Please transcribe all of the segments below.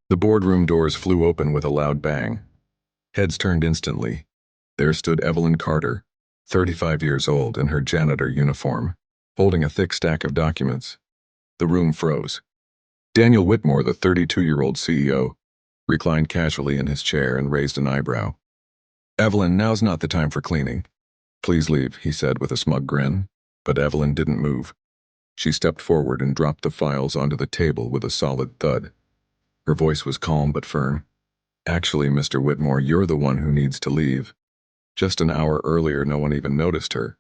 The boardroom doors flew open with a loud bang. Heads turned instantly. There stood Evelyn Carter, 35 years old, in her janitor uniform, holding a thick stack of documents. The room froze. Daniel Whitmore, the 32-year-old CEO, reclined casually in his chair and raised an eyebrow. "Evelyn, now's not the time for cleaning. Please leave," he said with a smug grin. But Evelyn didn't move. She stepped forward and dropped the files onto the table with a solid thud. Her voice was calm but firm. "Actually, Mr. Whitmore, you're the one who needs to leave. Just an hour earlier, no one even noticed her.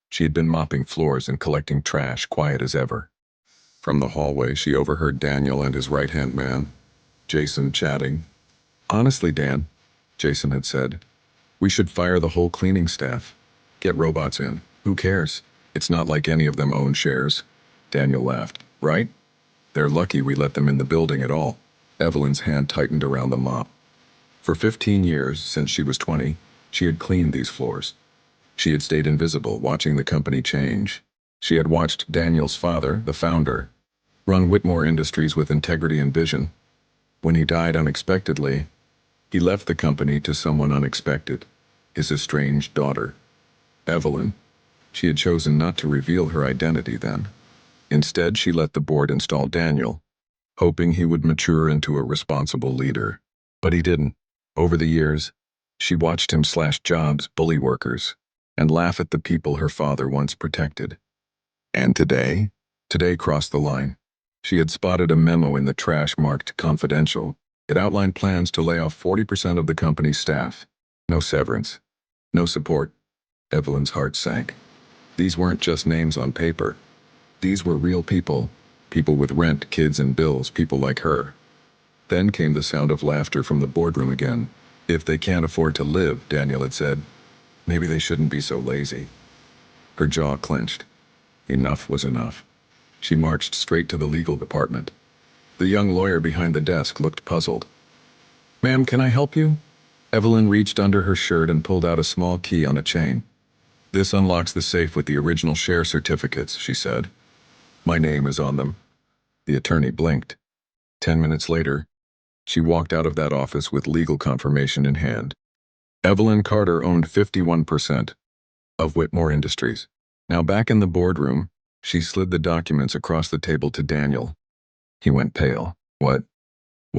She had been mopping floors and collecting trash, quiet as ever." From the hallway, she overheard Daniel and his right-hand man, Jason, chatting. "Honestly, Dan," Jason had said, "we should fire the whole cleaning staff. Get robots in. Who cares? It's not like any of them own shares." Daniel laughed. "Right? They're lucky we let them in the building at all." Evelyn's hand tightened around the mop. For 15 years, since she was 20, she had cleaned these floors. She had stayed invisible, watching the company change. She had watched Daniel's father, the founder, run Whitmore Industries with integrity and vision. When he died unexpectedly, he left the company to someone unexpected, his estranged daughter, Evelyn. She had chosen not to reveal her identity then. Instead, she let the board install Daniel, hoping he would mature into a responsible leader. But he didn't. Over the years, she watched him slash jobs, bully workers, and laugh at the people her father once protected. And today crossed the line. She had spotted a memo in the trash marked confidential. It outlined plans to lay off 40% of the company's staff. No severance. No support. Evelyn's heart sank. These weren't just names on paper. These were real people. People with rent, kids, and bills, people like her. Then came the sound of laughter from the boardroom again. "If they can't afford to live," Daniel had said, "maybe they shouldn't be so lazy." Her jaw clenched. Enough was enough. She marched straight to the legal department. The young lawyer behind the desk looked puzzled. "Ma'am, can I help you?" Evelyn reached under her shirt and pulled out a small key on a chain. "This unlocks the safe with the original share certificates," she said. "My name is on them." The attorney blinked. 10 minutes later, she walked out of that office with legal confirmation in hand. Evelyn Carter owned 51% of Whitmore Industries. Now back in the boardroom, she slid the documents across the table to Daniel. He went pale. What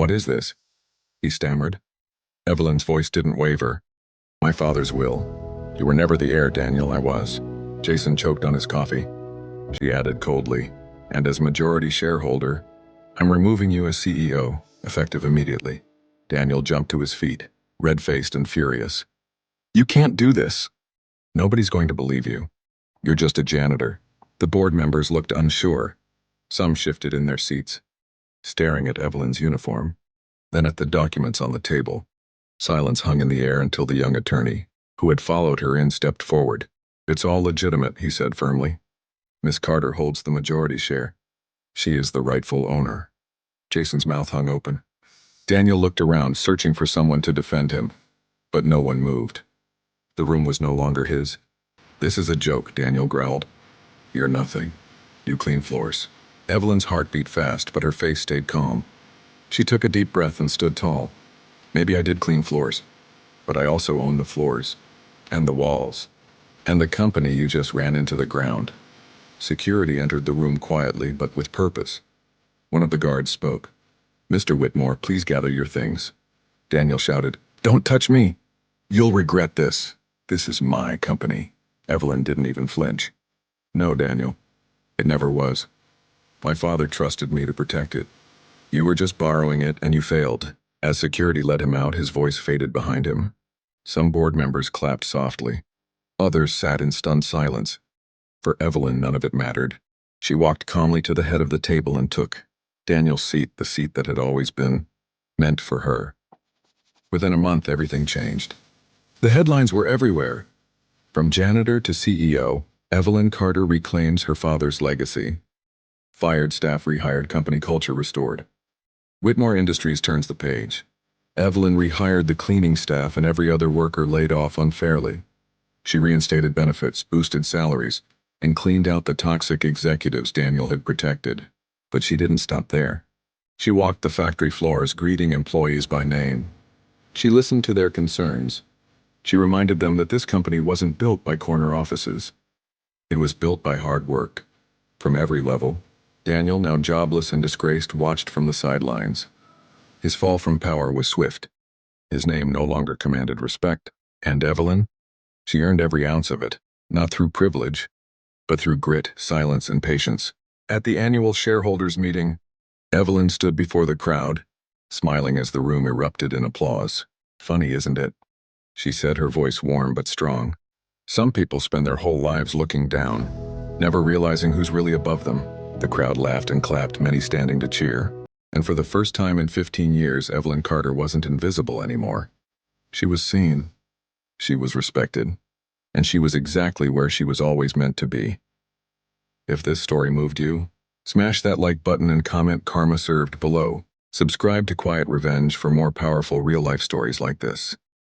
is this?" he stammered. Evelyn's voice didn't waver. "My father's will. You were never the heir, Daniel." "I was." Jason choked on his coffee. She added coldly, "And as majority shareholder, I'm removing you as CEO, effective immediately." Daniel jumped to his feet, red-faced and furious. "You can't do this." "Nobody's going to believe you. You're just a janitor." The board members looked unsure. Some shifted in their seats, staring at Evelyn's uniform, then at the documents on the table. Silence hung in the air until the young attorney, who had followed her in, stepped forward. "It's all legitimate," he said firmly. "Miss Carter holds the majority share. She is the rightful owner." Jason's mouth hung open. Daniel looked around, searching for someone to defend him, but no one moved. The room was no longer his. "This is a joke," Daniel growled. "You're nothing. You clean floors." Evelyn's heart beat fast, but her face stayed calm. She took a deep breath and stood tall. "Maybe I did clean floors, but I also own the floors, and the walls, and the company you just ran into the ground." Security entered the room quietly, but with purpose. One of the guards spoke. "Mr. Whitmore, please gather your things." Daniel shouted, "Don't touch me! You'll regret this. This is my company." Evelyn didn't even flinch. "No, Daniel. It never was. My father trusted me to protect it. You were just borrowing it, and you failed." As security let him out, his voice faded behind him. Some board members clapped softly. Others sat in stunned silence. For Evelyn, none of it mattered. She walked calmly to the head of the table and took Daniel's seat, the seat that had always been meant for her. Within a month, everything changed. The headlines were everywhere. From janitor to CEO, Evelyn Carter reclaims her father's legacy. Fired staff rehired, company culture restored. Whitmore Industries turns the page. Evelyn rehired the cleaning staff and every other worker laid off unfairly. She reinstated benefits, boosted salaries, and cleaned out the toxic executives Daniel had protected. But she didn't stop there. She walked the factory floors, greeting employees by name. She listened to their concerns. She reminded them that this company wasn't built by corner offices. It was built by hard work. From every level, Daniel, now jobless and disgraced, watched from the sidelines. His fall from power was swift. His name no longer commanded respect. And Evelyn? She earned every ounce of it, not through privilege, but through grit, silence, and patience. At the annual shareholders' meeting, Evelyn stood before the crowd, smiling as the room erupted in applause. "Funny, isn't it?" she said, her voice warm but strong. "Some people spend their whole lives looking down, never realizing who's really above them." The crowd laughed and clapped, many standing to cheer. And for the first time in 15 years, Evelyn Carter wasn't invisible anymore. She was seen. She was respected. And she was exactly where she was always meant to be. If this story moved you, smash that like button and comment "Karma served" below. Subscribe to Quiet Revenge for more powerful real-life stories like this.